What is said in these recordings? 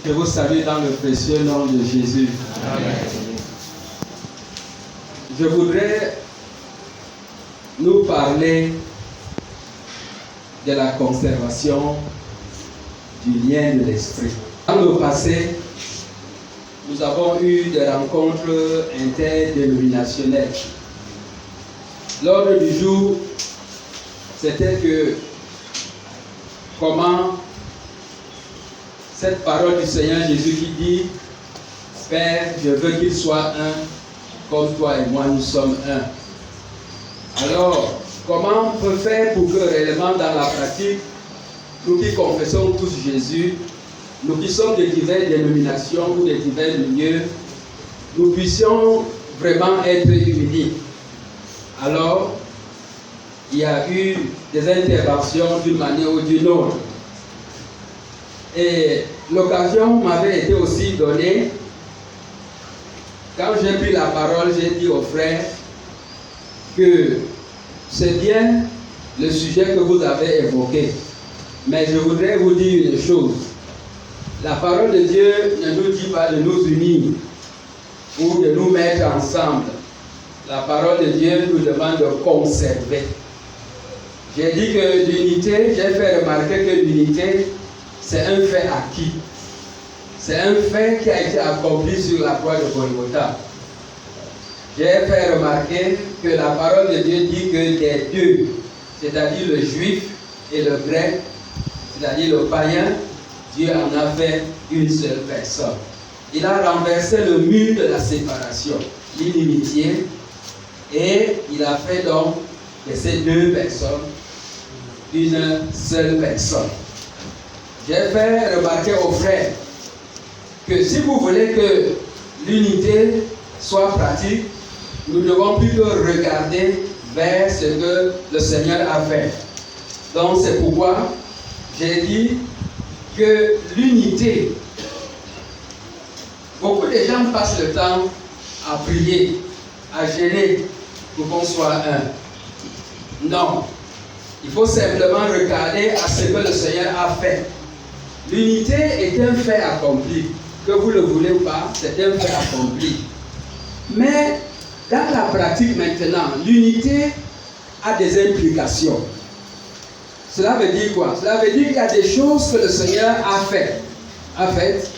Je vous salue dans le précieux nom de Jésus. Amen. Je voudrais nous parler de la conservation du lien de l'esprit. Dans le passé, nous avons eu des rencontres interdénominationnelles. L'ordre du jour, c'était que comment cette parole du Seigneur Jésus qui dit « Père, je veux qu'il soit un, comme toi et moi nous sommes un ». Alors, comment on peut faire pour que réellement dans la pratique, nous qui confessons tous Jésus, nous qui sommes de diverses dénominations ou de divers milieux, nous puissions vraiment être unis. Alors, il y a eu des interventions d'une manière ou d'une autre. Et l'occasion m'avait été aussi donnée. Quand j'ai pris la parole, j'ai dit aux frères que c'est bien le sujet que vous avez évoqué. Mais je voudrais vous dire une chose. La parole de Dieu ne nous dit pas de nous unir ou de nous mettre ensemble. La parole de Dieu nous demande de conserver. J'ai dit que l'unité, j'ai fait remarquer que l'unité, c'est un fait acquis. C'est un fait qui a été accompli sur la croix de Golgotha. J'ai fait remarquer que la parole de Dieu dit que les deux, c'est-à-dire le juif et le grec, c'est-à-dire le païen, Dieu en a fait une seule personne. Il a renversé le mur de la séparation, l'inimitié, et il a fait donc de ces deux personnes une seule personne. J'ai fait remarquer aux frères que si vous voulez que l'unité soit pratique, nous devons plutôt regarder vers ce que le Seigneur a fait. Donc c'est pourquoi j'ai dit que l'unité, beaucoup de gens passent le temps à prier, à gêner pour qu'on soit un. Non, il faut simplement regarder à ce que le Seigneur a fait. L'unité est un fait accompli. Que vous le voulez ou pas, c'est un fait accompli. Mais dans la pratique maintenant, l'unité a des implications. Cela veut dire quoi? Cela veut dire qu'il y a des choses que le Seigneur a faites,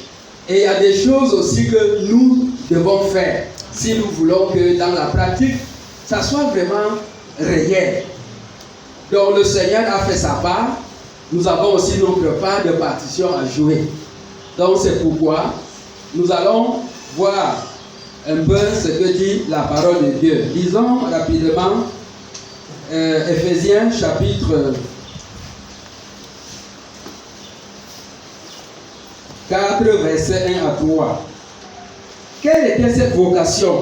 et il y a des choses aussi que nous devons faire si nous voulons que dans la pratique, ça soit vraiment réel. Donc le Seigneur a fait sa part, nous avons aussi notre part de partition à jouer. Donc c'est pourquoi nous allons voir un peu ce que dit la parole de Dieu. Lisons rapidement Éphésiens chapitre 4, versets 1 à 3. Quelle était cette vocation?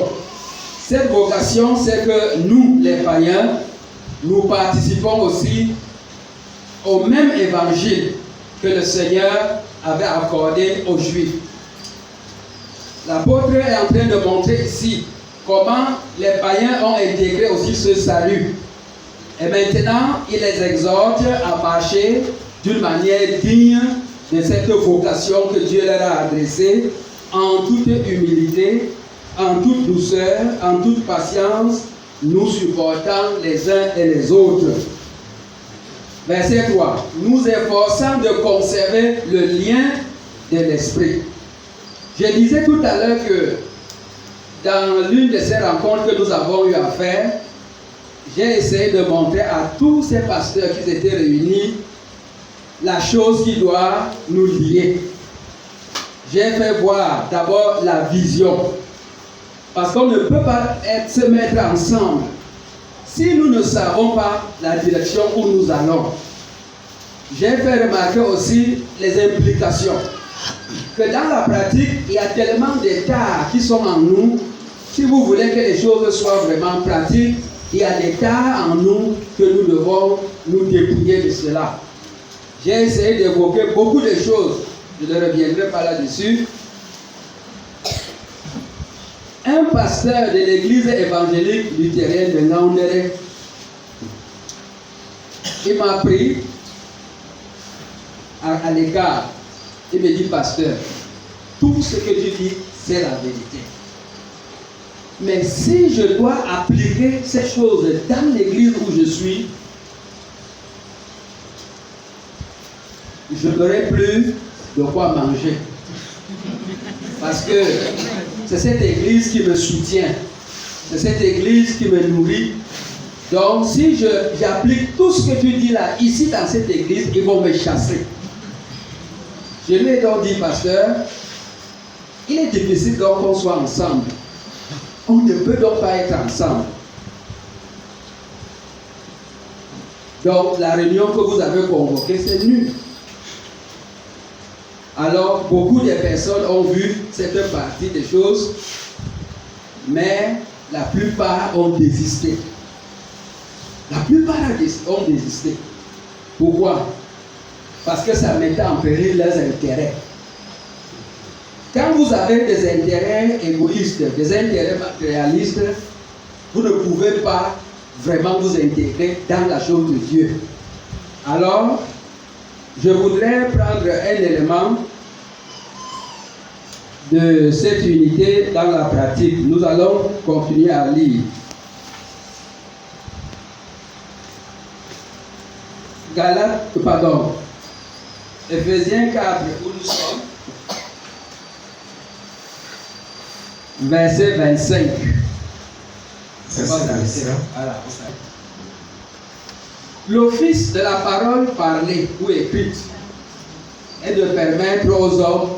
Cette vocation, c'est que nous, les païens, nous participons aussi au même évangile que le Seigneur avait accordé aux Juifs. L'apôtre est en train de montrer ici comment les païens ont intégré aussi ce salut. Et maintenant, il les exhorte à marcher d'une manière digne de cette vocation que Dieu leur a adressée, en toute humilité, en toute douceur, en toute patience, nous supportant les uns et les autres. Verset 3. Nous efforçant de conserver le lien de l'esprit. Je disais tout à l'heure que dans l'une de ces rencontres que nous avons eu à faire, j'ai essayé de montrer à tous ces pasteurs qui étaient réunis la chose qui doit nous lier. J'ai fait voir d'abord la vision. Parce qu'on ne peut pas se mettre ensemble si nous ne savons pas la direction où nous allons. J'ai fait remarquer aussi les implications. Que dans la pratique, il y a tellement d'états qui sont en nous. Si vous voulez que les choses soient vraiment pratiques, il y a des états en nous que nous devons nous dépouiller de cela. J'ai essayé d'évoquer beaucoup de choses. Je ne reviendrai pas là-dessus. Un pasteur de l'église évangélique luthérienne de Ngaoundéré, il m'a pris à l'écart. Il me dit, pasteur, tout ce que tu dis, c'est la vérité. Mais si je dois appliquer ces choses dans l'église où je suis, je n'aurai plus de quoi manger. Parce que c'est cette église qui me soutient. C'est cette église qui me nourrit. Donc, si j'applique tout ce que tu dis là, ici dans cette église, ils vont me chasser. Je lui ai donc dit, pasteur, il est difficile donc qu'on soit ensemble. On ne peut donc pas être ensemble. Donc, la réunion que vous avez convoquée, c'est nul. Alors, beaucoup de personnes ont vu cette partie des choses, mais la plupart ont désisté. La plupart ont désisté. Pourquoi? Parce que ça mettait en péril leurs intérêts. Quand vous avez des intérêts égoïstes, des intérêts matérialistes, vous ne pouvez pas vraiment vous intégrer dans la chose de Dieu. Alors, je voudrais prendre un élément de cette unité dans la pratique. Nous allons continuer à lire. Éphésiens 4, où nous sommes, verset 25. L'office de la parole parlée ou écrite est de permettre aux hommes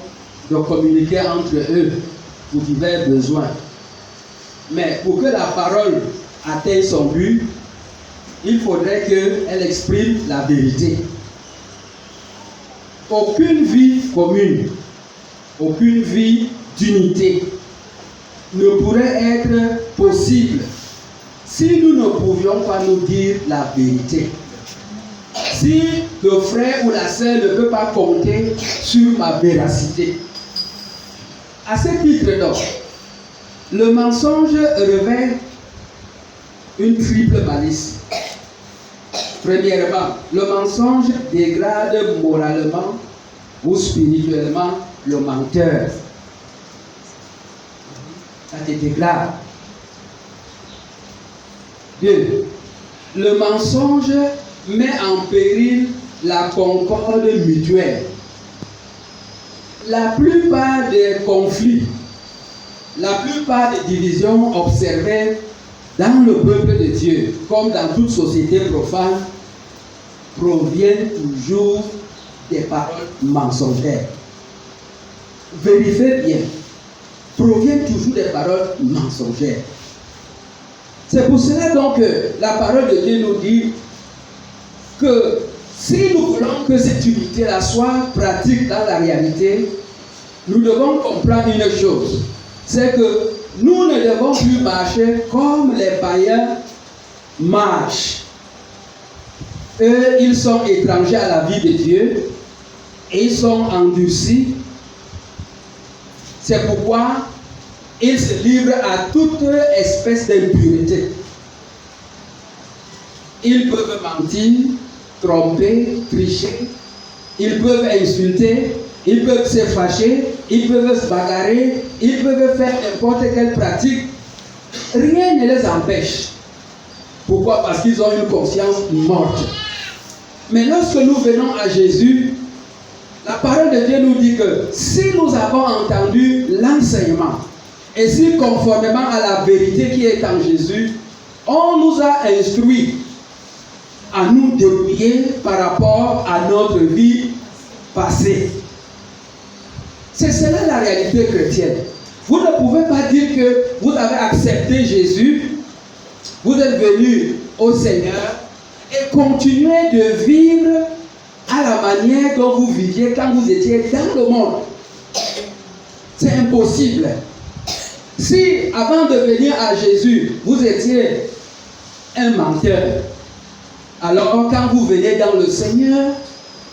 de communiquer entre eux pour divers besoins. Mais pour que la parole atteigne son but, il faudrait qu'elle exprime la vérité. Aucune vie commune, aucune vie d'unité ne pourrait être possible si nous ne pouvions pas nous dire la vérité. Si le frère ou la sœur ne peut pas compter sur ma véracité. À ce titre donc, le mensonge revêt une triple malice. Premièrement, le mensonge dégrade moralement ou spirituellement le menteur. Ça te dégrade. 2. Le mensonge met en péril la concorde mutuelle. La plupart des conflits, la plupart des divisions observées dans le peuple de Dieu, comme dans toute société profane, proviennent toujours des paroles mensongères. Vérifiez bien, proviennent toujours des paroles mensongères. C'est pour cela donc que la parole de Dieu nous dit que si nous voulons que cette unité-là soit pratique dans la réalité, nous devons comprendre une chose, c'est que nous ne devons plus marcher comme les païens marchent. Eux, ils sont étrangers à la vie de Dieu et ils sont endurcis. C'est pourquoi ils se livrent à toute espèce d'impureté. Ils peuvent mentir, tromper, tricher, ils peuvent insulter, ils peuvent se fâcher, ils peuvent se bagarrer, ils peuvent faire n'importe quelle pratique. Rien ne les empêche. Pourquoi? Parce qu'ils ont une conscience morte. Mais lorsque nous venons à Jésus, la parole de Dieu nous dit que si nous avons entendu l'enseignement, et si conformément à la vérité qui est en Jésus, on nous a instruit à nous débrouiller par rapport à notre vie passée. C'est cela la réalité chrétienne. Vous ne pouvez pas dire que vous avez accepté Jésus, vous êtes venu au Seigneur et continuer de vivre à la manière dont vous viviez quand vous étiez dans le monde. C'est impossible. Si avant de venir à Jésus, vous étiez un menteur, alors quand vous venez dans le Seigneur,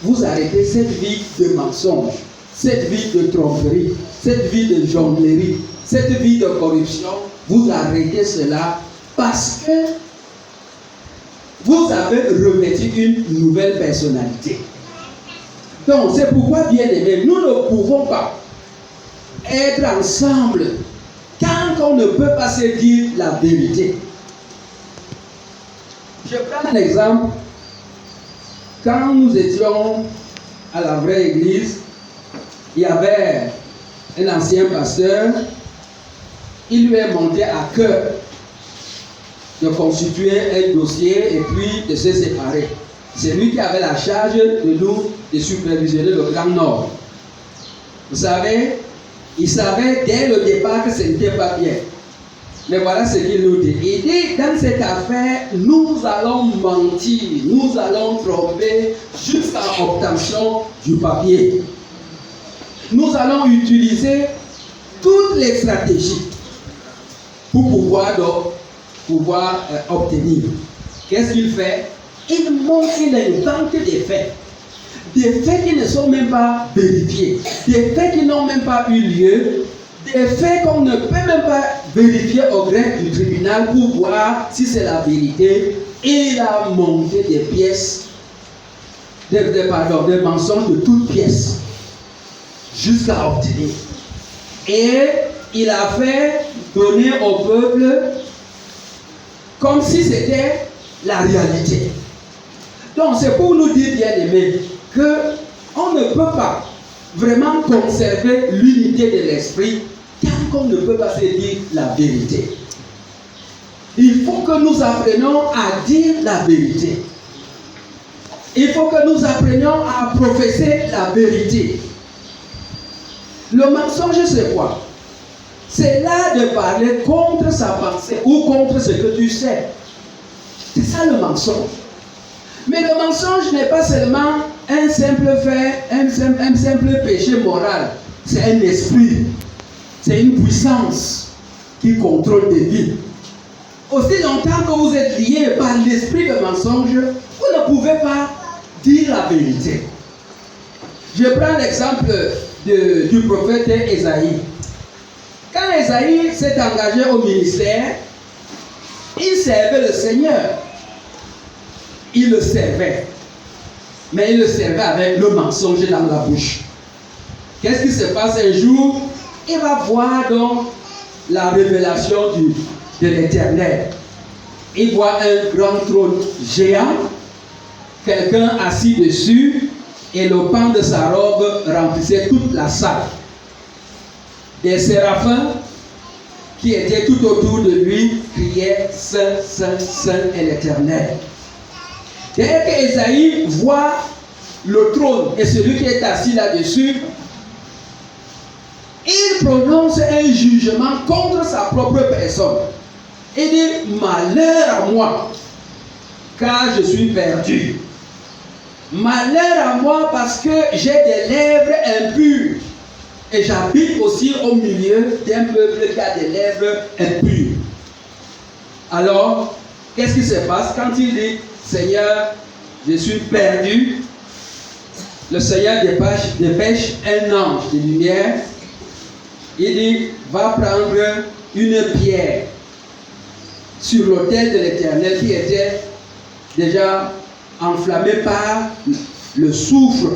vous arrêtez cette vie de mensonge, cette vie de tromperie, cette vie de jonglerie, cette vie de corruption. Vous arrêtez cela parce que vous avez revêtu une nouvelle personnalité. Donc c'est pourquoi, bien aimés, nous ne pouvons pas être ensemble quand on ne peut pas se dire la vérité. Je prends un exemple. Quand nous étions à la vraie église, il y avait un ancien pasteur. Il lui est monté à cœur de constituer un dossier et puis de se séparer. C'est lui qui avait la charge de nous, de supervisionner le Grand Nord. Vous savez, il savait dès le départ que ce n'était pas bien. Mais voilà ce qu'il nous dit. Il dit, dans cette affaire, nous allons mentir, nous allons tromper jusqu'à l'obtention du papier. Nous allons utiliser toutes les stratégies pour pouvoir obtenir. Qu'est-ce qu'il fait? Il montre, il invente des faits qui ne sont même pas vérifiés, des faits qui n'ont même pas eu lieu, des faits qu'on ne peut même pas vérifier au greffe du tribunal pour voir si c'est la vérité. Et il a monté des pièces, des mensonges de toutes pièces, jusqu'à obtenir. Et il a fait donner au peuple comme si c'était la réalité. Donc c'est pour nous dire, bien aimés, qu'on ne peut pas vraiment conserver l'unité de l'esprit tant qu'on ne peut pas se dire la vérité. Il faut que nous apprenions à dire la vérité. Il faut que nous apprenions à professer la vérité. Le mensonge, c'est quoi? C'est là de parler contre sa pensée ou contre ce que tu sais. C'est ça le mensonge. Mais le mensonge n'est pas seulement un simple fait, un simple péché moral. C'est un esprit. C'est une puissance qui contrôle des vies. Aussi longtemps que vous êtes liés par l'esprit de mensonge, vous ne pouvez pas dire la vérité. Je prends l'exemple du prophète Ésaïe. Quand Ésaïe s'est engagé au ministère, il servait le Seigneur. Il le servait. Mais il le servait avec le mensonge dans la bouche. Qu'est-ce qui se passe un jour? Il va voir donc la révélation de l'Éternel. Il voit un grand trône géant, quelqu'un assis dessus, et le pan de sa robe remplissait toute la salle. Des séraphins qui étaient tout autour de lui criaient « Saint, Saint, Saint est l'Éternel ». Dès qu'Ésaïe voit le trône et celui qui est assis là-dessus, il prononce un jugement contre sa propre personne. Il dit « Malheur à moi, car je suis perdu. Malheur à moi parce que j'ai des lèvres impures. Et j'habite aussi au milieu d'un peuple qui a des lèvres impures. » Alors, qu'est-ce qui se passe quand il dit « Seigneur, je suis perdu », le Seigneur dépêche un ange de lumière. Il dit « Va prendre une pierre sur l'autel de l'Éternel qui était déjà enflammé par le soufre. »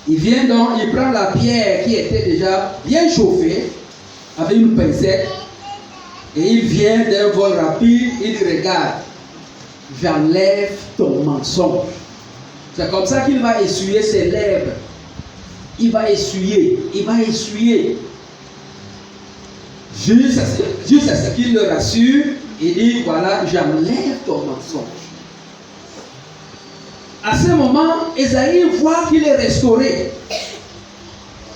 Il vient donc, il prend la pierre qui était déjà bien chauffée avec une pincette et il vient d'un vol rapide, il dit « Regarde, j'enlève ton mensonge. » C'est comme ça qu'il va essuyer ses lèvres. Il va essuyer. Juste à ce qu'il le rassure, il dit « Voilà, j'enlève ton mensonge. » À ce moment, Ésaïe voit qu'il est restauré.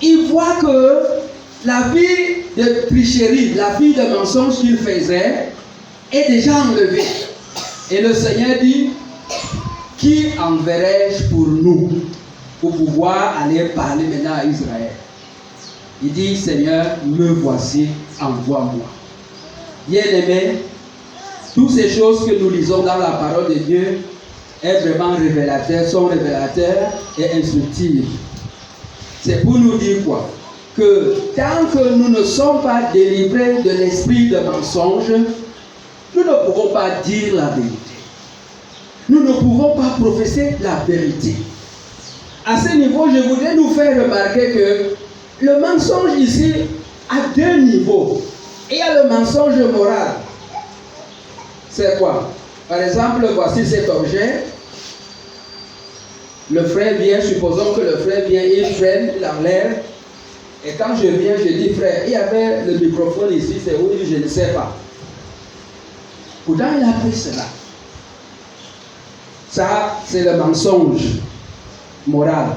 Il voit que la vie de tricherie, la vie de mensonge qu'il faisait est déjà enlevée. Et le Seigneur dit, qui enverrai-je pour nous, pour pouvoir aller parler maintenant à Israël? Il dit, Seigneur, me voici, envoie-moi. Bien-aimés, toutes ces choses que nous lisons dans la parole de Dieu est vraiment révélateur, sont révélateurs et instructifs. C'est pour nous dire quoi? Que tant que nous ne sommes pas délivrés de l'esprit de mensonge, nous ne pouvons pas dire la vérité. Nous ne pouvons pas professer la vérité. À ce niveau, je voudrais nous faire remarquer que Le mensonge ici a deux niveaux. Il y a le mensonge moral. C'est quoi? Par exemple, voici cet objet. Le frère vient, supposons que le frère vient, il freine, il enlève. Et quand je viens, je dis, frère, il y avait le microphone ici, c'est où? Je ne sais pas. Pourtant, il a pris cela. Ça, c'est le mensonge moral.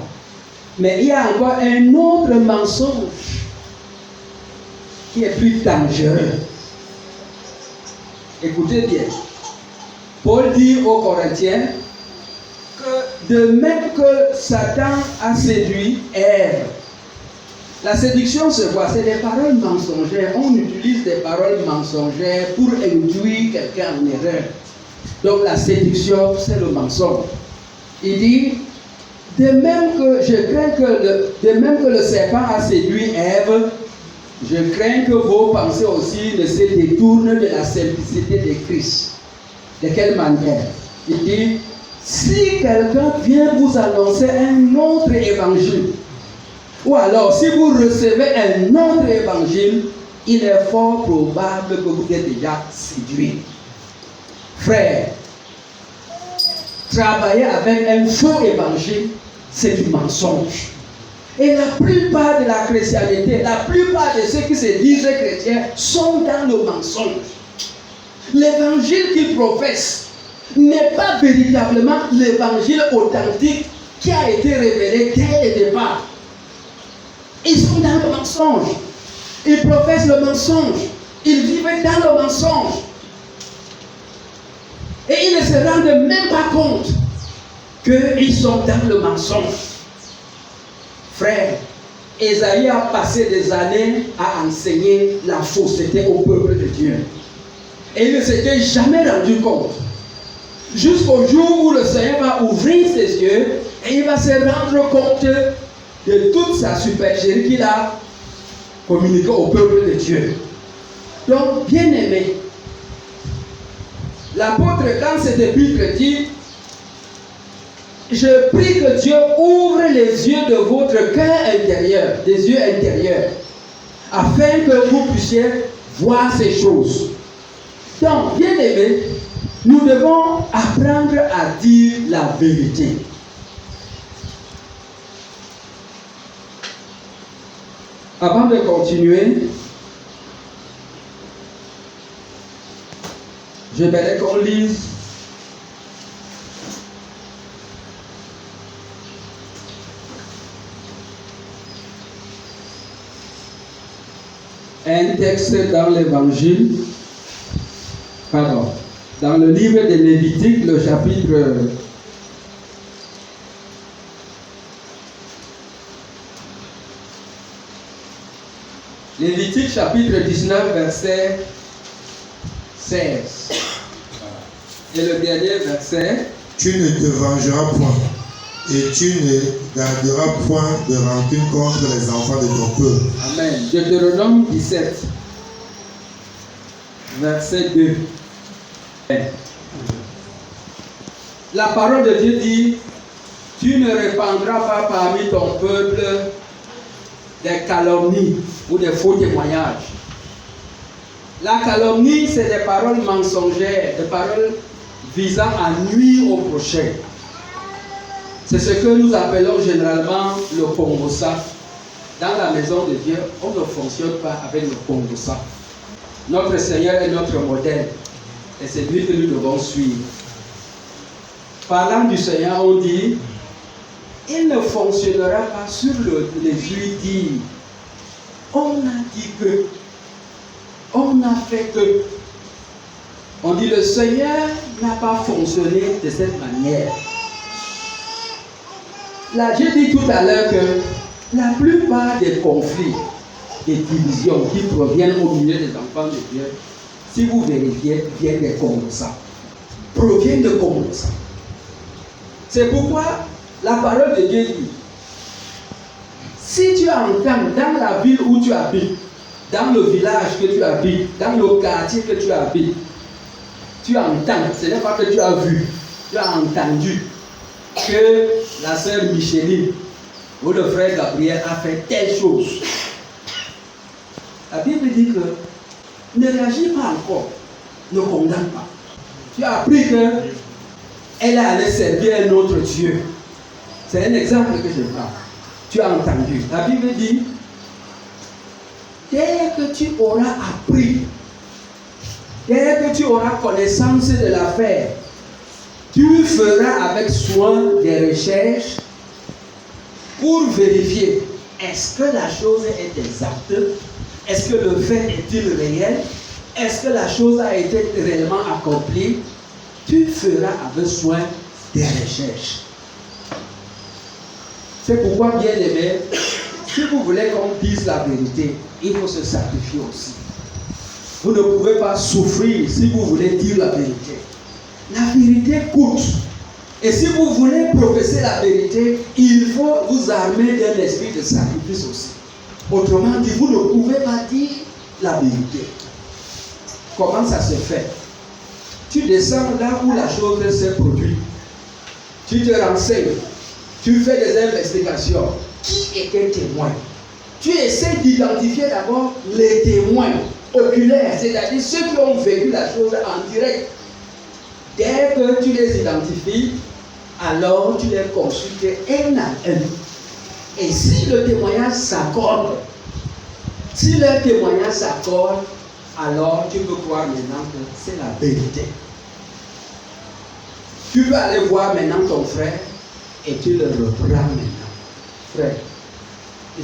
Mais il y a encore un autre mensonge qui est plus dangereux. Écoutez bien. Paul dit aux Corinthiens que de même que Satan a séduit Ève, la séduction c'est quoi? C'est des paroles mensongères. On utilise des paroles mensongères pour induire quelqu'un en erreur. Donc la séduction, c'est le mensonge. Il dit, de même que le serpent a séduit Ève, je crains que vos pensées aussi ne se détournent de la simplicité de Christ. De quelle manière? Il dit, si quelqu'un vient vous annoncer un autre évangile, ou alors si vous recevez un autre évangile, il est fort probable que vous êtes déjà séduit. Frère, travailler avec un faux évangile, c'est du mensonge. Et la plupart de la chrétienté, la plupart de ceux qui se disent chrétiens sont dans le mensonge. L'évangile qu'ils professent n'est pas véritablement l'évangile authentique qui a été révélé dès le départ. Ils sont dans le mensonge. Ils professent le mensonge. Ils vivent dans le mensonge. Et ils ne se rendent même pas compte qu'ils sont dans le mensonge. Frère, Ésaïe a passé des années à enseigner la fausseté au peuple de Dieu. Et il ne s'était jamais rendu compte. Jusqu'au jour où le Seigneur va ouvrir ses yeux et il va se rendre compte de toute sa supercherie qu'il a communiquée au peuple de Dieu. Donc, bien aimé, l'apôtre dans cette épître dit, je prie que Dieu ouvre les yeux de votre cœur intérieur, des yeux intérieurs, afin que vous puissiez voir ces choses. Donc, bien aimé, nous devons apprendre à dire la vérité. Avant de continuer, j'aimerais qu'on lise un texte dans l'évangile, dans le livre de Lévitique, le chapitre 19, verset 16. Et le dernier verset. Tu ne te vengeras point, et tu ne garderas point de rancune contre les enfants de ton peuple. Amen. Deutéronome 17, verset 2. La parole de Dieu dit, tu ne répandras pas parmi ton peuple des calomnies ou des faux témoignages. La calomnie, c'est des paroles mensongères, des paroles visant à nuire au prochain. C'est ce que nous appelons généralement le Congossa. Dans la maison de Dieu, on ne fonctionne pas avec le Congossa. Notre Seigneur est notre modèle et c'est lui que nous devons suivre. Parlant du Seigneur, on dit, il ne fonctionnera pas sur les lui dire. On a dit que, on a fait que. On dit le Seigneur n'a pas fonctionné de cette manière. Là, j'ai dit tout à l'heure que la plupart des conflits, des divisions qui proviennent au milieu des enfants de Dieu, si vous vérifiez, viennent des Congossa. Proviennent de Congossa. C'est pourquoi la parole de Dieu dit, si tu entends dans la ville où tu habites, dans le village que tu habites, dans le quartier que tu habites, tu entends, ce n'est pas que tu as vu, tu as entendu que la sœur Micheline Ou le frère Gabriel a fait telle chose. La Bible dit que ne réagis pas encore, ne condamne pas. Tu as appris qu'elle allait servir un autre Dieu. C'est un exemple que je prends. Tu as entendu. La Bible dit, dès que tu auras appris, dès que tu auras connaissance de l'affaire, tu feras avec soin des recherches pour vérifier est-ce que la chose est exacte, est-ce que le fait est-il réel, est-ce que la chose a été réellement accomplie. Tu feras avec soin des recherches. C'est pourquoi, bien aimé, si vous voulez qu'on dise la vérité, il faut se sacrifier aussi. Vous ne pouvez pas souffrir si vous voulez dire la vérité. La vérité coûte. Et si vous voulez professer la vérité, il faut vous armer d'un esprit de sacrifice aussi. Autrement dit, vous ne pouvez pas dire la vérité. Comment ça se fait? Tu descends là où la chose s'est produite. Tu te renseignes. Tu fais des investigations. Qui était témoin? Tu essaies d'identifier d'abord les témoins oculaires, c'est-à-dire ceux qui ont vécu la chose en direct. Dès que tu les identifies, alors tu les consultes un à un. Et si le témoignage s'accorde, si le témoignage s'accorde, alors tu peux croire maintenant que c'est la vérité. Tu peux aller voir maintenant ton frère et tu le reprends maintenant. Frère,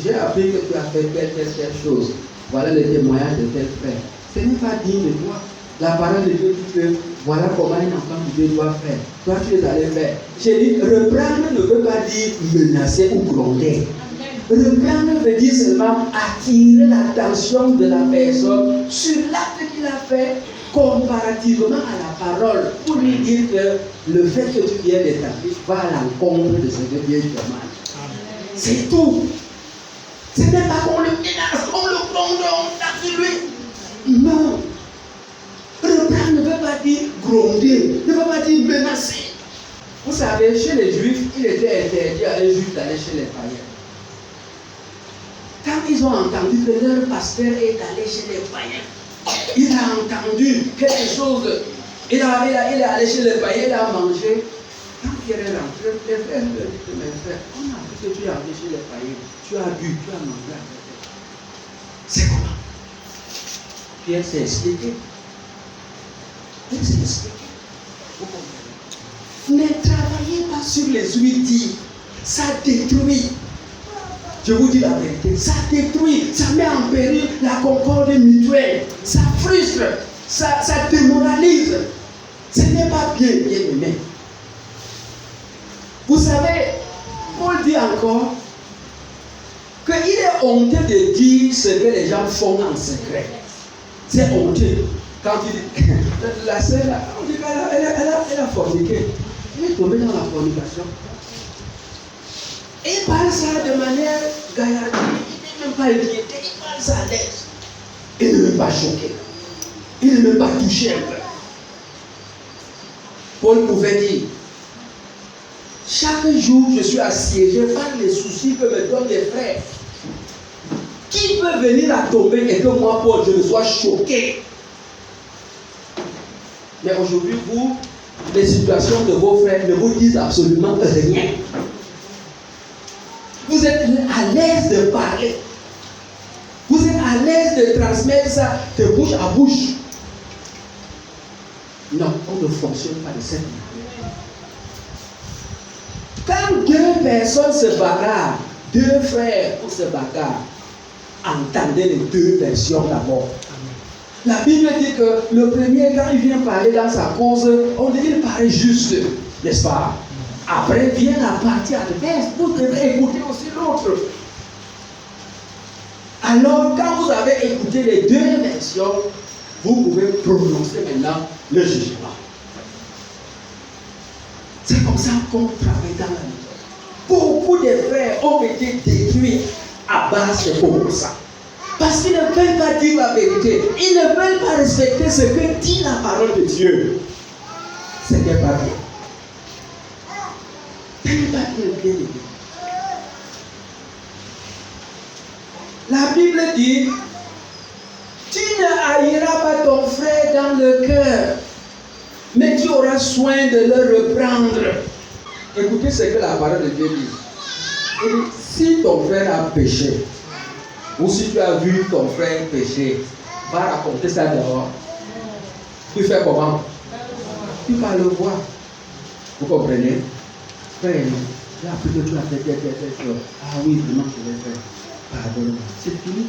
j'ai appris que tu as fait telle chose. Voilà le témoignage de tel frère. Ce n'est pas digne de toi. La parole de Dieu dit que voilà comment un enfant de Dieu doit faire. Toi, tu les allais faire. J'ai dit, reprendre ne veut pas dire menacer ou gronder. Reprendre veut dire seulement attirer l'attention de la personne sur l'acte qu'il a fait comparativement à la parole pour lui dire que le fait que tu viens d'établir va à l'encontre de ce que Dieu te demande. C'est tout. Ce n'est pas qu'on le menace, on le gronde, on tape sur lui. Non. Reprendre ne veut pas dire gronder, ne veut pas dire menacer. Vous savez, chez les Juifs, il était interdit à les Juifs d'aller chez les païens. Quand ils ont entendu que leur pasteur est allé chez les païens, il a entendu quelque chose, il est allé chez les païens, il a mangé. Quand Pierre est rentré, les frères lui ont dit, mes frères, on a vu que tu es allé chez les païens, tu as bu, tu as mangé avec eux. C'est comment? Pierre s'est expliqué. Il s'est expliqué. Vous comprenez? Ne travaillez pas sur les huiles, ça détruit. Je vous dis la vérité, ça détruit, ça met en péril la concorde mutuelle, ça frustre, ça démoralise. Ce n'est pas bien aimé. Vous savez, Paul dit encore qu'il est honteux de dire ce que les gens font en secret. C'est honteux. Quand il dit, la sœur, on dit qu'elle a forniqué. Elle est tombée dans la fornication. Et il parle ça de manière gaillarde. Il n'est même pas inquiété, il parle ça à l'aise. Il ne veut pas choquer. Il ne veut pas toucher un peu. Paul pouvait dire, chaque jour je suis assiégé par les soucis que me donnent les frères. Qui peut venir à tomber et que moi, Paul, je ne sois choqué? Mais aujourd'hui, vous, les situations de vos frères ne vous disent absolument rien. Vous êtes à l'aise de parler. Vous êtes à l'aise de transmettre ça de bouche à bouche. Non, on ne fonctionne pas de cette manière. Quand deux personnes se bagarrent, deux frères se bagarrent, entendez les deux versions d'abord. La Bible dit que le premier, quand il vient parler dans sa cause, on dit qu'il paraît juste, n'est-ce pas? Après vient la partie adverse, vous devrez écouter aussi l'autre. Alors, quand vous avez écouté les deux versions, vous pouvez prononcer maintenant le jugement. C'est comme ça qu'on travaille dans la vie. Beaucoup de frères ont été détruits à base de comme ça. Parce qu'ils ne veulent pas dire la vérité. Ils ne veulent pas respecter ce que dit la parole de Dieu. Ce n'est pas bien. Ce n'est pas bien aimé. La Bible dit, tu ne haïras pas ton frère dans le cœur, mais tu auras soin de le reprendre. Écoutez ce que la parole de Dieu dit. Il dit, si ton frère a péché, ou si tu as vu ton frère pécher, va raconter ça dehors. Tu fais comment? Tu vas le voir. Vous comprenez? Frère, là, plutôt tu as fait quelque chose. Ah oui, vraiment, je vais faire. Pardonne-moi. C'est fini.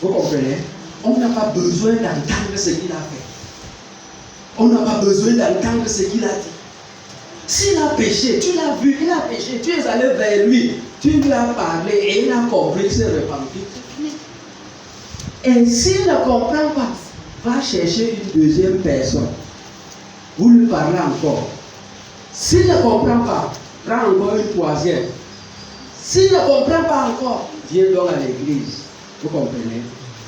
Vous comprenez? On n'a pas besoin d'entendre ce qu'il a fait. On n'a pas besoin d'entendre ce qu'il a dit. S'il a péché, tu l'as vu, il a péché, tu es allé vers lui, tu lui as parlé et il a compris, il s'est repenti. Et s'il ne comprend pas, va chercher une deuxième personne. Vous lui parlez encore. S'il ne comprend pas, prends encore une troisième. S'il ne comprend pas encore, viens donc à l'église. Vous comprenez?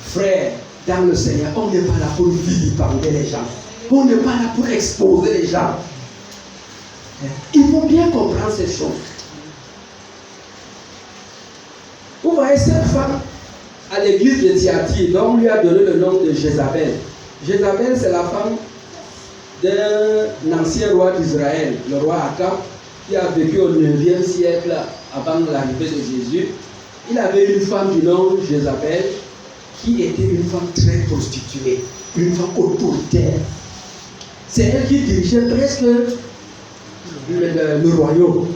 Frère, dans le Seigneur, on n'est pas là pour vilipender les gens. On n'est pas là pour exposer les gens. Il faut bien comprendre ces choses. Vous voyez cette femme à l'église de Thyatire, dont on lui a donné le nom de Jézabel. Jézabel, c'est la femme d'un ancien roi d'Israël, le roi Akab, qui a vécu au 9e siècle avant l'arrivée de Jésus. Il avait une femme du nom de Jézabel, qui était une femme très prostituée, une femme autoritaire. C'est elle qui dirigeait presque le royaume.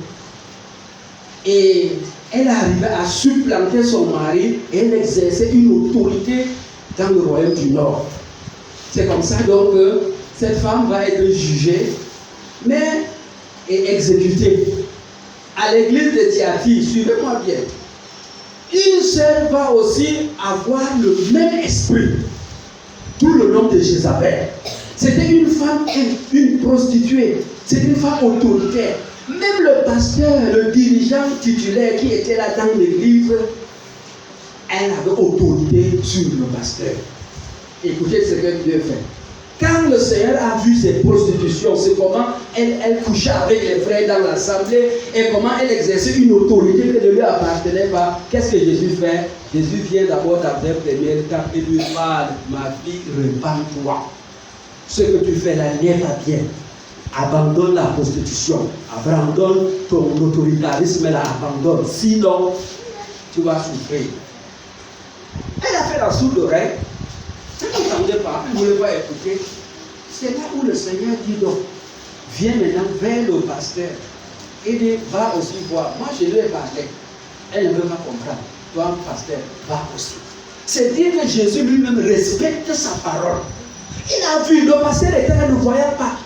Et elle arrivait à supplanter son mari et elle exerçait une autorité dans le royaume du Nord. C'est comme ça donc que cette femme va être jugée, mais et exécutée. À l'église de Thyatire, suivez-moi bien, une seule va aussi avoir le même esprit, tout le nom de Jézabel. C'était une femme, une prostituée, c'est une femme autoritaire. Même le pasteur, le dirigeant titulaire qui était là dans l'église, elle avait autorité sur le pasteur. Écoutez ce que Dieu fait. Quand le Seigneur a vu ses prostitutions, c'est comment elle couchait avec les frères dans l'assemblée et comment elle exerçait une autorité qui ne lui appartenait pas. Qu'est-ce que Jésus fait? Jésus vient d'abord dans la première étape et lui parle, ma fille, repens-toi. Ce que tu fais là n'est pas bien. Abandonne la prostitution, abandonne ton autoritarisme là, abandonne. Sinon, tu vas souffrir. Elle a fait la sourde oreille. Elle n'entendait pas, elle ne voulait pas écouter. C'est là où le Seigneur dit donc, viens maintenant vers le pasteur et dit, va aussi voir. Moi, je lui ai parlé. Elle ne veut pas comprendre. Toi, pasteur, va aussi. C'est dire que Jésus lui-même respecte sa parole. Il a vu, le pasteur était là, ne voyait pas.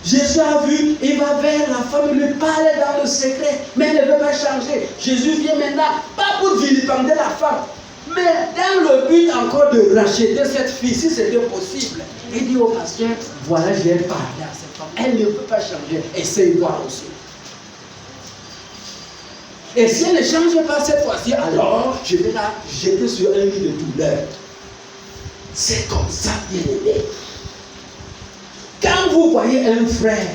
Jésus a vu, il va vers la femme, il lui parle dans le secret, mais elle ne veut pas changer. Jésus vient maintenant, pas pour vilipender la femme, mais dans le but encore de racheter cette fille, si c'était possible. Il dit au pasteur, voilà, je vais parler à cette femme. Elle ne peut pas changer, essaye-toi aussi. Et si elle ne change pas cette fois-ci, alors je vais la jeter sur un lit de douleur. C'est comme ça, bien aimé. Quand vous voyez un frère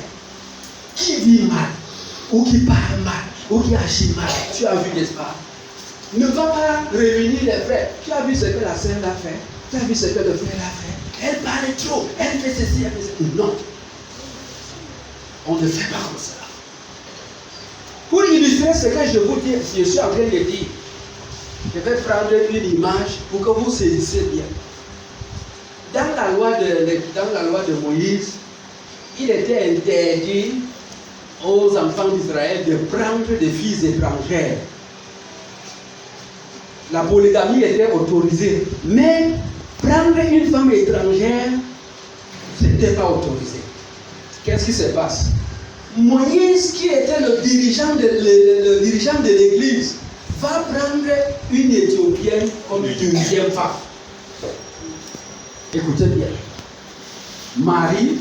qui vit mal, ou qui parle mal, ou qui agit mal, tu as vu, n'est-ce pas? Ne va pas réunir les frères. Tu as vu ce que la sœur a fait? Tu as vu ce que le frère a fait? Elle parle trop, elle fait ceci, elle fait ceci. Non. On ne fait pas comme ça. Pour illustrer ce que je vous dis, je suis en train de dire, je vais prendre une image pour que vous saisissiez bien. Dans la loi de Moïse, il était interdit aux enfants d'Israël de prendre des filles étrangères. La polygamie était autorisée, mais prendre une femme étrangère, ce n'était pas autorisé. Qu'est-ce qui se passe? Moïse, qui était le dirigeant de l'église, va prendre une Éthiopienne comme deuxième femme. Écoutez bien. Marie,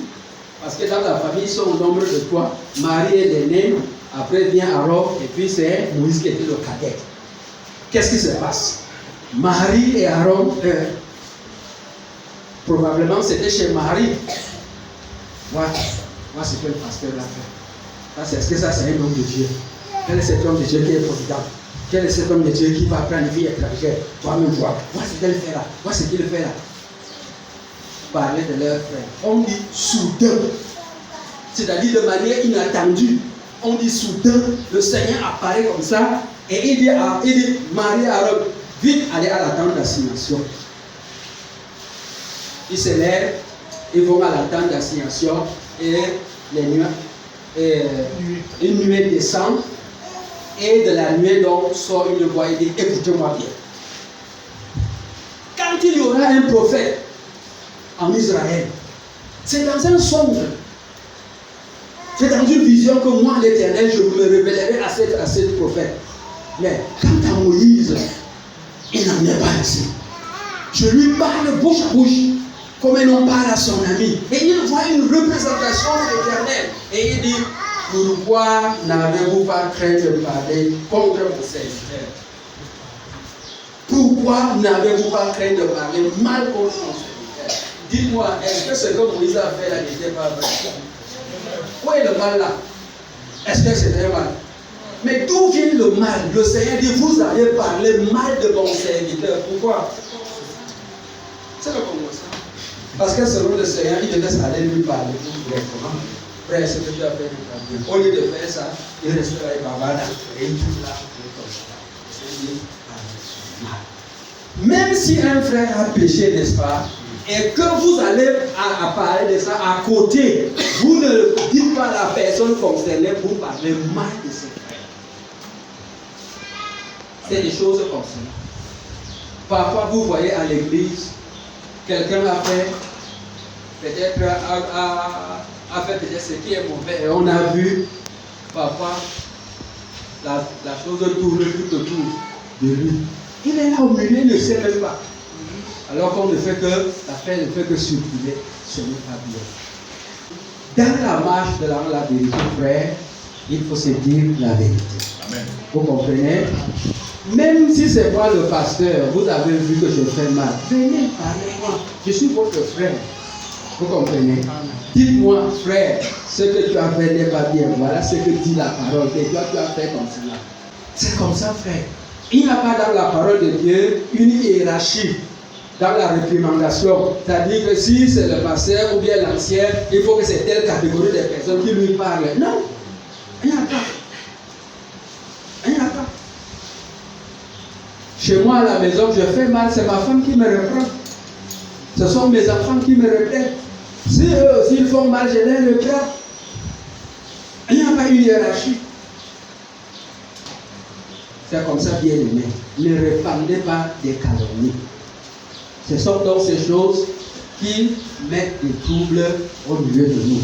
parce que dans la famille, ils sont au nombre de trois. Marie est l'aînée, après vient Aaron, et puis c'est Moïse qui était le cadet. Qu'est-ce qui se passe? Marie et Aaron, probablement c'était chez Marie. Voilà ce que le pasteur a fait. C'est un homme de Dieu. Elle est cet homme de Dieu qui est formidable. Quel est cet homme de Dieu qui va prendre une fille étrangère? Toi-même voir. Vois ce qu'elle fait là. Vois ce qu'il fait là. Parler de leur frère. On dit soudain. C'est-à-dire de manière inattendue. On dit soudain, le Seigneur apparaît comme ça et il dit Marie Aaron, vite allez à la tente d'assignation. Ils se lèvent, ils vont à la tente d'assignation et une nuée descend et de la nuée donc sort une voix et dit écoutez-moi bien. Quand il y aura un prophète en Israël, c'est dans un songe. C'est dans une vision que moi, l'Éternel, je me révélerai à cette prophète. Mais quant à Moïse, il n'en est pas ainsi. Je lui parle bouche à bouche, comme un homme parle à son ami. Et il voit une représentation de l'Éternel. Et il dit, pourquoi n'avez-vous pas craint de parler contre mon serviteur? Pourquoi n'avez-vous pas craint de parler mal contre mon serviteur? Dites-moi, est-ce que ce que Moïse a fait là n'était pas vrai? Où est le mal là? Est-ce que c'est un mal? Mais d'où vient le mal? Le Seigneur dit, vous allez parler mal de mon serviteur. Pourquoi? C'est le commencement. Parce que selon le Seigneur, il te laisse aller lui parler directement. Frère, ce que tu as fait, au lieu de faire ça, il restera avec Bavada. Et il dit là, même si un frère a péché, n'est-ce pas? Et que vous allez à parler de ça à côté, vous ne dites pas à la personne concernée pour parler mal de ses frères. C'est des choses comme ça. Parfois, vous voyez à l'église, quelqu'un a fait peut-être a fait peut-être ce qui est mauvais. Et on a vu parfois la chose tourne tout autour de lui. Il est là au milieu, il ne sait même pas. Alors qu'on ne fait que, l'affaire ne fait que circuler, ce n'est pas bien. Dans la marche de la vérité, frère, il faut se dire la vérité. Amen. Vous comprenez? Même si c'est moi le pasteur, vous avez vu que je fais mal, venez parlez-moi. Je suis votre frère. Vous comprenez? Dites-moi, frère, ce que tu as fait n'est pas bien. Voilà ce que dit la parole. Et toi, tu as fait comme cela. C'est comme ça, frère. Il n'y a pas dans la parole de Dieu une hiérarchie dans la réprimandation. C'est-à-dire que si c'est le pasteur ou bien l'ancien, il faut que c'est telle catégorie de personnes qui lui parlent. Non, il n'y a pas. Il n'y a pas. Chez moi à la maison, je fais mal, c'est ma femme qui me reprend. Ce sont mes enfants qui me reprennent. Si eux aussi ils font mal, je les reprends. Il n'y a pas une hiérarchie. C'est comme ça, bien aimé. Ne répandez pas des calomnies. Ce sont donc ces choses qui mettent des troubles au milieu de nous.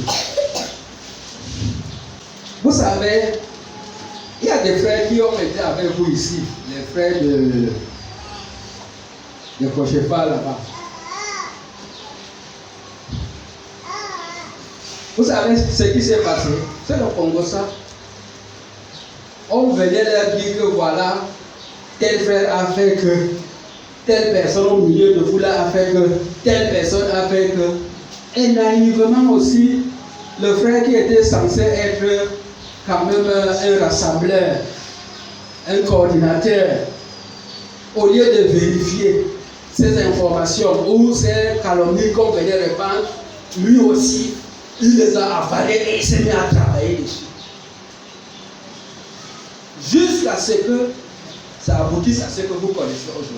Vous savez, il y a des frères qui ont été avec vous ici, les frères de Cochefa là-bas. Vous savez ce qui s'est passé? C'est le Congo ça. On venait leur dire que voilà, tel frère a fait que, telle personne au milieu de vous là a fait que, telle personne a fait que. Et naïvement aussi, le frère qui était censé être quand même un rassembleur, un coordinateur, au lieu de vérifier ces informations ou ces calomnies qu'on venait répandre, lui aussi, il les a avalées et il s'est mis à travailler dessus. Jusqu'à ce que ça aboutisse à ce que vous connaissez aujourd'hui.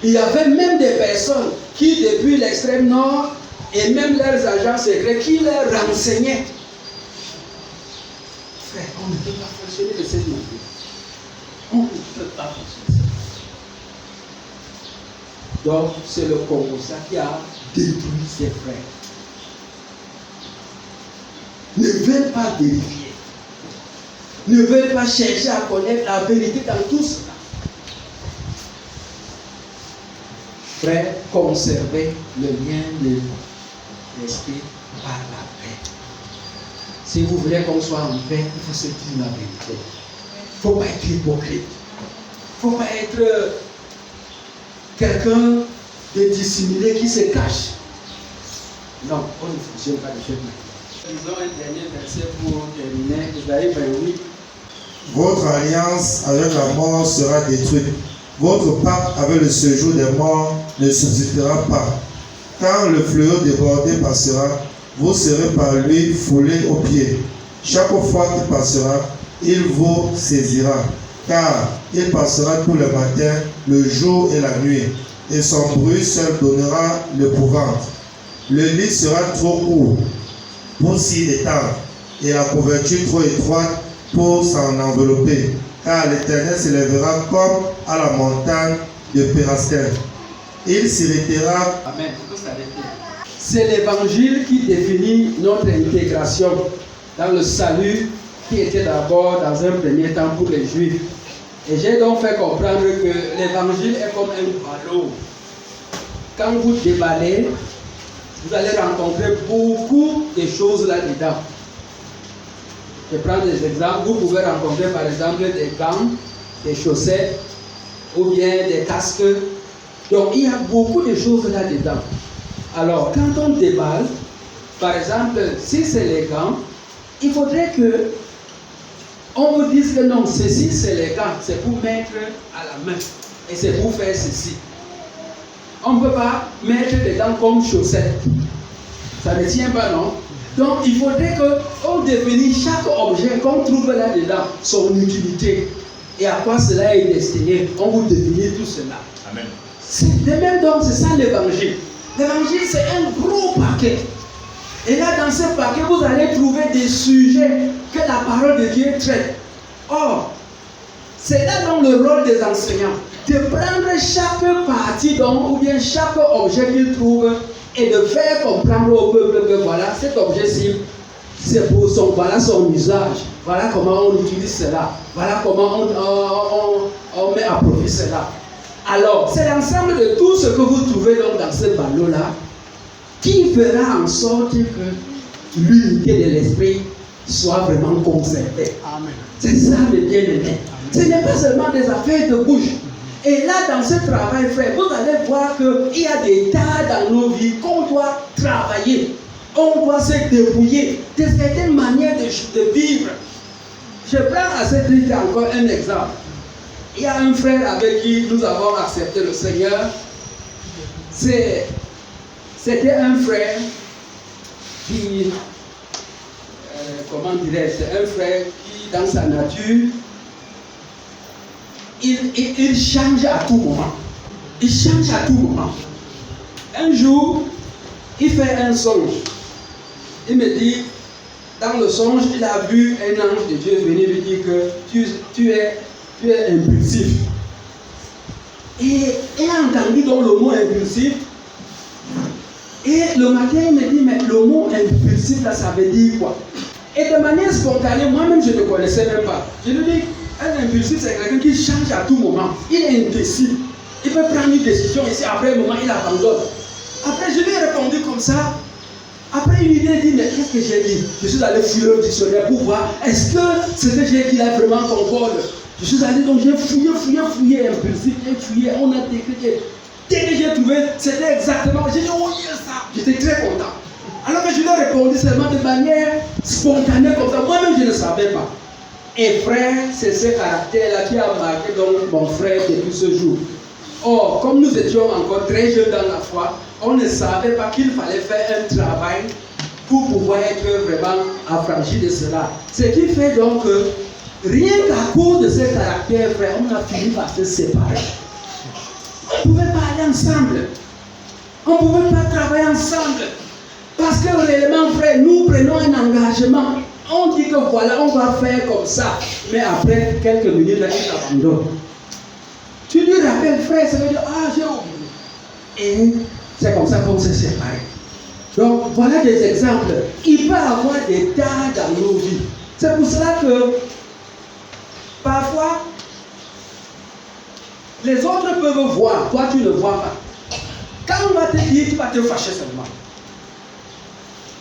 Il y avait même des personnes qui, depuis l'extrême nord, et même leurs agents secrets, qui les renseignaient. Frère, on ne peut pas fonctionner de cette manière. On ne peut pas fonctionner. Donc, c'est le Congo ça qui a détruit ses frères. Ne veulent pas vérifier. Ne veulent pas chercher à connaître la vérité dans tout cela. Frère, conservez le lien de l'esprit par la paix. Si vous voulez qu'on soit en paix, il faut se dire la vérité. Il ne faut pas être hypocrite. Il ne faut pas être quelqu'un de dissimulé qui se cache. Non, on ne fonctionne pas de cette manière. Disons un dernier verset pour terminer. Isaïe 28. votre alliance avec la mort sera détruite. Votre pacte avec le séjour des morts ne subsistera pas. Quand le fléau débordé passera, vous serez par lui foulés aux pieds. Chaque fois qu'il passera, il vous saisira, car il passera tous les matins, le jour et la nuit, et son bruit seul donnera l'épouvante. Le lit sera trop court pour s'y étendre, et la couverture trop étroite pour s'en envelopper, car l'Éternel s'élèvera comme à la montagne de Pérastère. Il s'irritera. Amen. C'est l'évangile qui définit notre intégration dans le salut qui était d'abord dans un premier temps pour les Juifs. Et j'ai donc fait comprendre que l'évangile est comme un ballon. Quand vous déballez, vous allez rencontrer beaucoup de choses là-dedans. Je prends des exemples. Vous pouvez rencontrer par exemple des gants, des chaussettes ou bien des casques. Donc il y a beaucoup de choses là-dedans. Alors quand on déballe, par exemple, si c'est les gants, il faudrait que on vous dise que non, ceci c'est les gants, c'est pour mettre à la main et c'est pour faire ceci. On ne peut pas mettre des gants comme chaussettes. Ça ne tient pas, non? Donc il faudrait qu'on définisse chaque objet qu'on trouve là-dedans, son utilité et à quoi cela est destiné. On vous définit tout cela. Amen. C'est de même, donc c'est ça l'évangile. L'évangile c'est un gros paquet. Et là dans ce paquet vous allez trouver des sujets que la parole de Dieu traite. Or, c'est là donc le rôle des enseignants, de prendre chaque partie donc, ou bien chaque objet qu'ils trouvent et de faire comprendre au peuple que voilà, cet objet-ci, c'est pour son usage. Voilà comment on utilise cela. Voilà comment on met à profit cela. Alors, c'est l'ensemble de tout ce que vous trouvez donc dans ce ballon-là qui fera en sorte que l'unité de l'esprit soit vraiment conservée. Amen. C'est ça le bien-aimé. Ce n'est pas seulement des affaires de bouche. Et là, dans ce travail, frère, vous allez voir qu'il y a des tas dans nos vies qu'on doit travailler. On doit se débrouiller de certaines manières de vivre. Je prends à cette liste encore un exemple. Il y a un frère avec qui nous avons accepté le Seigneur. C'était un frère qui, comment dirais-je, c'est un frère qui, dans sa nature, il change à tout moment. Il change à tout moment. Un jour, il fait un songe. Il me dit, dans le songe, il a vu un ange de Dieu venir lui dire que tu es impulsif. Et il a entendu donc le mot impulsif. Et le matin, il me dit, mais le mot impulsif, là, ça veut dire quoi? Et de manière spontanée, moi-même, je ne connaissais même pas. Je lui dis, un impulsif, c'est quelqu'un qui change à tout moment. Il est indécis. Il peut prendre une décision ici, après un moment, il abandonne. Après, je lui ai répondu comme ça. Après, une idée dit, mais qu'est-ce que j'ai dit? Je suis allé fouiller le dictionnaire pour voir, est-ce que ce que j'ai dit là vraiment concorde? Je suis allé, donc j'ai fouillé, impulsif, j'ai fouillé, on a décrété. Dès que j'ai trouvé, c'était exactement, j'ai dit, oh yes, ça. J'étais très content. Alors que je lui ai répondu seulement de manière spontanée comme ça. Moi-même, je ne savais pas. Et frère, c'est ce caractère-là qui a marqué donc mon frère depuis ce jour. Or, comme nous étions encore très jeunes dans la foi, on ne savait pas qu'il fallait faire un travail pour pouvoir être vraiment affranchi de cela. Ce qui fait donc que rien qu'à cause de ce caractère, frère, on a fini par se séparer. On ne pouvait pas aller ensemble. On ne pouvait pas travailler ensemble. Parce que réellement, frère, nous prenons un engagement. On dit que voilà, on va faire comme ça. Mais après quelques minutes, là, il abandonne. Tu lui rappelles, frère, ça veut dire, ah, j'ai oublié. Et c'est comme ça qu'on s'est séparés. Donc, voilà des exemples. Il peut y avoir des tas dans nos vies. C'est pour cela que, parfois, les autres peuvent voir, toi tu ne vois pas. Quand on va te dire, tu vas te fâcher seulement.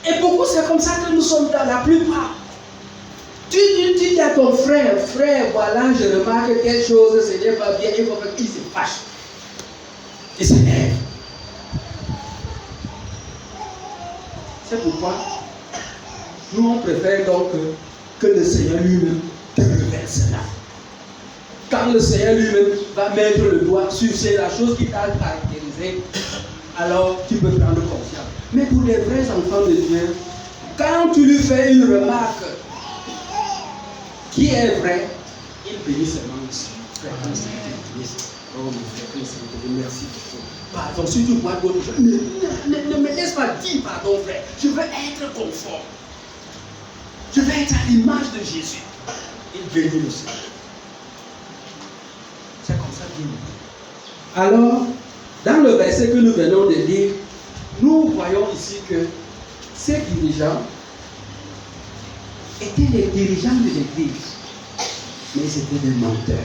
Et beaucoup, c'est comme ça que nous sommes dans la plupart. Tu dis à ton frère, voilà, je remarque quelque chose, ce n'est pas bien, il se fâche. Il s'énerve. C'est pourquoi nous, on préfère donc que le Seigneur lui-même de révèle cela. Quand le Seigneur lui-même va mettre le doigt sur la chose qui t'a caractérisé, alors tu peux prendre conscience. Mais pour les vrais enfants de Dieu, quand tu lui fais une remarque qui est vraie, il bénit seulement aussi. Frère, quand c'est oh mon frère, quand c'est merci beaucoup. Pardon, surtout moi, ne me laisse pas dire pardon, frère. Je veux être conforme. Je veux être à l'image de Jésus. Il bénit le Seigneur. C'est comme ça qu'il dit. Alors, dans le verset que nous venons de lire, nous voyons ici que ces dirigeants étaient les dirigeants de l'Église, mais ils étaient des menteurs.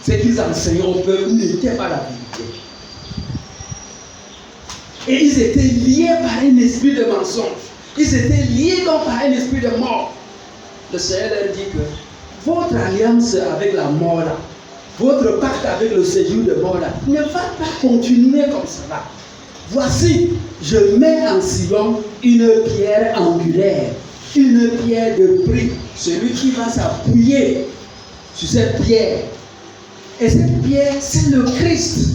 Ce qu'ils enseignaient au peuple n'était pas la vérité. Et ils étaient liés par un esprit de mensonge. Ils étaient liés donc par un esprit de mort. Le Seigneur leur dit que votre alliance avec la mort là, votre pacte avec le séjour de mort là, ne va pas continuer comme cela. Voici, je mets en Sion une pierre angulaire, une pierre de prix. Celui qui va s'appuyer sur cette pierre. Et cette pierre, c'est le Christ.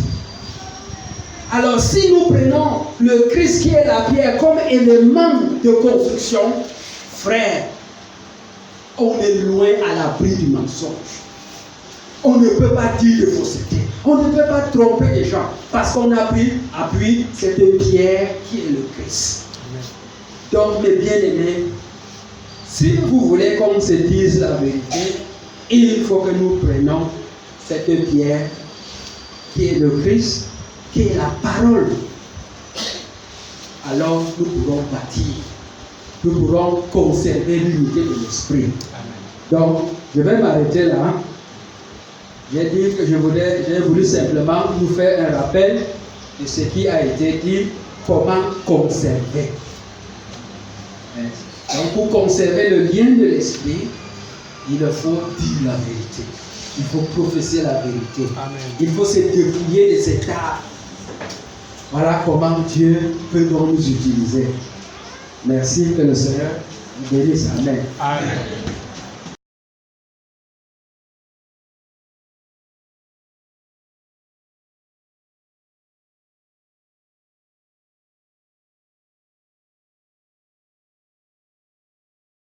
Alors si nous prenons le Christ qui est la pierre comme élément de construction, frère, on est loin à l'abri du mensonge. On ne peut pas dire de fausseté. On ne peut pas tromper les gens parce qu'on a pris appui cette pierre qui est le Christ. Donc mes bien-aimés, si vous voulez qu'on se dise la vérité, il faut que nous prenions cette pierre qui est le Christ, qui est la parole. Alors nous pourrons bâtir, nous pourrons conserver l'unité de l'esprit. Donc je vais m'arrêter là. J'ai dit que j'ai voulu simplement vous faire un rappel de ce qui a été dit, comment conserver. Donc pour conserver le lien de l'esprit, il faut dire la vérité. Il faut professer la vérité. Amen. Il faut se dépouiller de cet art. Voilà comment Dieu peut donc nous utiliser. Merci, que le Seigneur nous bénisse. Amen. Amen.